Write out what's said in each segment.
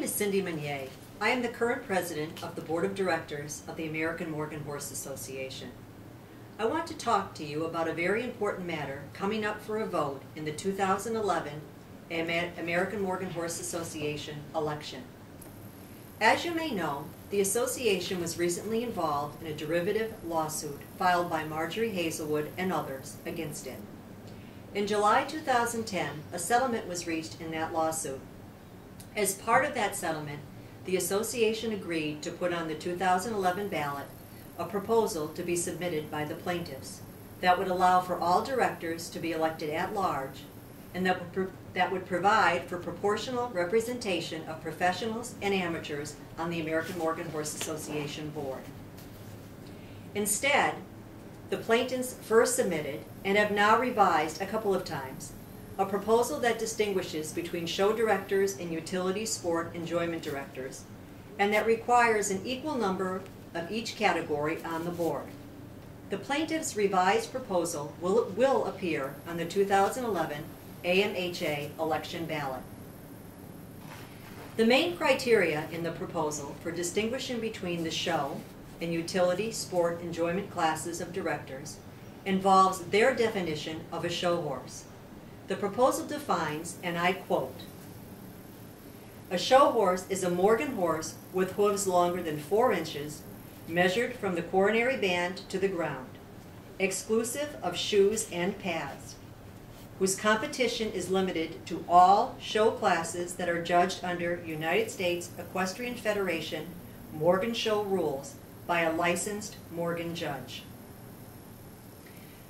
is Cindy Mugnier. I am the current president of the Board of Directors of the American Morgan Horse Association. I want to talk to you about a very important matter coming up for a vote in the 2011 American Morgan Horse Association election. As you may know, the association was recently involved in a derivative lawsuit filed by Marjorie Hazelwood and others against it. In July 2010, a settlement was reached in that lawsuit. As part of that settlement, the association agreed to put on the 2011 ballot a proposal to be submitted by the plaintiffs that would allow for all directors to be elected at large and that would provide for proportional representation of professionals and amateurs on the American Morgan Horse Association board. Instead, the plaintiffs first submitted, and have now revised a couple of times, a proposal that distinguishes between show directors and utility sport enjoyment directors, and that requires an equal number of each category on the board. The plaintiffs' revised proposal will appear on the 2011 AMHA election ballot. The main criteria in the proposal for distinguishing between the show and utility sport enjoyment classes of directors involves their definition of a show horse. The proposal defines, and I quote, "A show horse is a Morgan horse with hooves longer than 4 inches, measured from the coronary band to the ground, exclusive of shoes and pads, whose competition is limited to all show classes that are judged under United States Equestrian Federation Morgan Show rules by a licensed Morgan judge."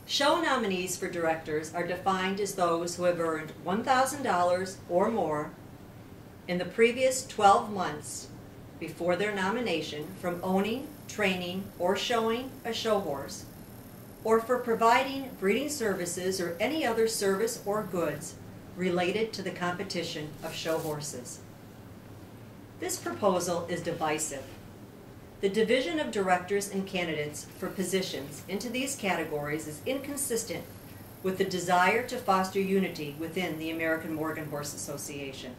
Show nominees for directors are defined as those who have earned $1,000 or more in the previous 12 months before their nomination from owning, training, or showing a show horse, or for providing breeding services or any other service or goods related to the competition of show horses. This proposal is divisive. The division of directors and candidates for positions into these categories is inconsistent with the desire to foster unity within the American Morgan Horse Association.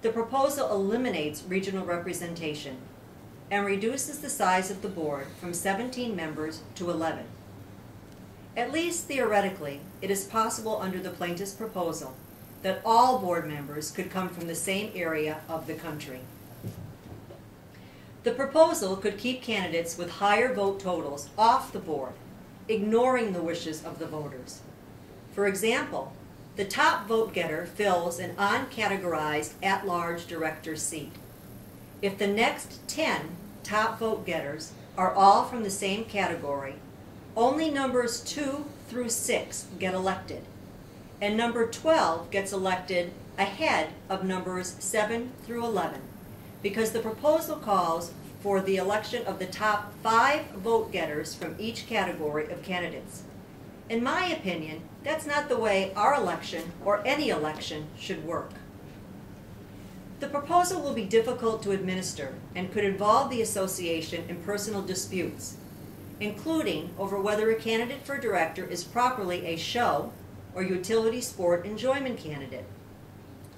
The proposal eliminates regional representation and reduces the size of the board from 17 members to 11. At least theoretically, it is possible under the plaintiff's proposal that all board members could come from the same area of the country. The proposal could keep candidates with higher vote totals off the board, ignoring the wishes of the voters. For example, the top vote getter fills an uncategorized at-large director seat. If the next 10 top vote getters are all from the same category, only numbers 2 through 6 get elected, and number 12 gets elected ahead of numbers 7 through 11, because the proposal calls for the election of the top 5 vote getters from each category of candidates. In my opinion, that's not the way our election or any election should work. The proposal will be difficult to administer and could involve the association in personal disputes, including over whether a candidate for director is properly a show or utility sport enjoyment candidate.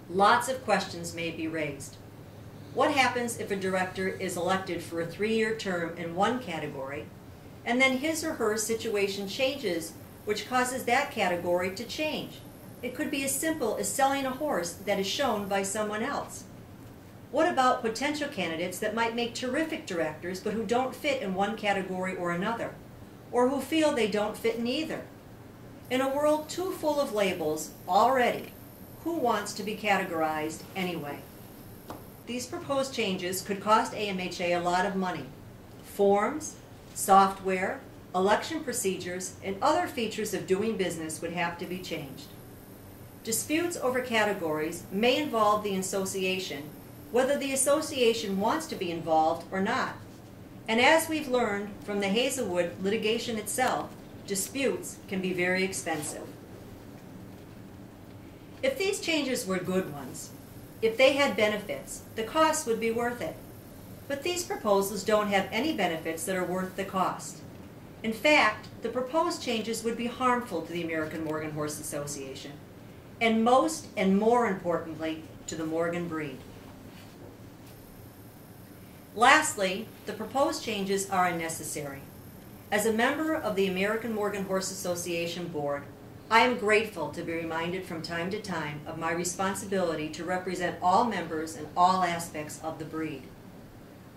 Lots of questions may be raised. What happens if a director is elected for a 3-year term in one category, and then his or her situation changes, which causes that category to change? It could be as simple as selling a horse that is shown by someone else. What about potential candidates that might make terrific directors but who don't fit in one category or another, or who feel they don't fit in either? In a world too full of labels already, who wants to be categorized anyway? These proposed changes could cost AMHA a lot of money. Forms, software, election procedures, and other features of doing business would have to be changed. Disputes over categories may involve the association, whether the association wants to be involved or not. And as we've learned from the Hazelwood litigation itself, disputes can be very expensive. If these changes were good ones, if they had benefits, the cost would be worth it. But these proposals don't have any benefits that are worth the cost. In fact, the proposed changes would be harmful to the American Morgan Horse Association, and most and more importantly, to the Morgan breed. Lastly, the proposed changes are unnecessary. As a member of the American Morgan Horse Association Board, I am grateful to be reminded from time to time of my responsibility to represent all members and all aspects of the breed.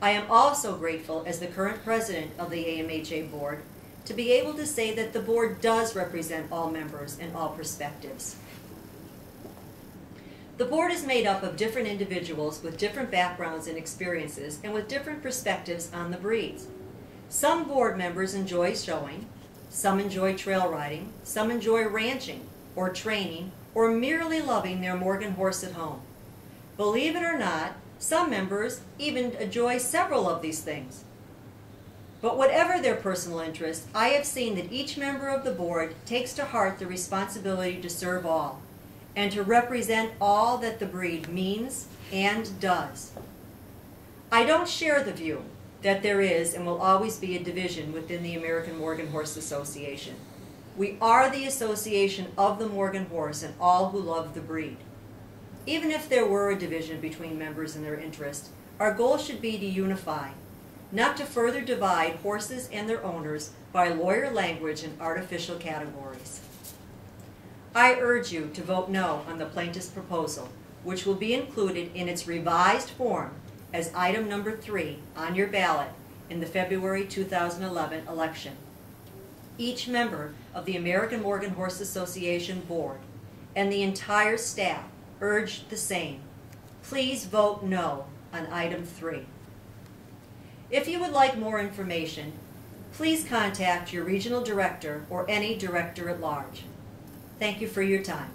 I am also grateful as the current president of the AMHA Board to be able to say that the board does represent all members and all perspectives. The board is made up of different individuals with different backgrounds and experiences and with different perspectives on the breeds. Some board members enjoy showing, some enjoy trail riding, some enjoy ranching or training or merely loving their Morgan horse at home. Believe it or not, some members even enjoy several of these things. But whatever their personal interest, I have seen that each member of the board takes to heart the responsibility to serve all and to represent all that the breed means and does. I don't share the view that there is and will always be a division within the American Morgan Horse Association. We are the association of the Morgan horse and all who love the breed. Even if there were a division between members and their interest, our goal should be to unify, not to further divide horses and their owners by lawyer language and artificial categories. I urge you to vote no on the plaintiff's proposal, which will be included in its revised form as item number 3 on your ballot in the February 2011 election. Each member of the American Morgan Horse Association Board and the entire staff urge the same. Please vote no on item 3. If you would like more information, please contact your regional director or any director at large. Thank you for your time.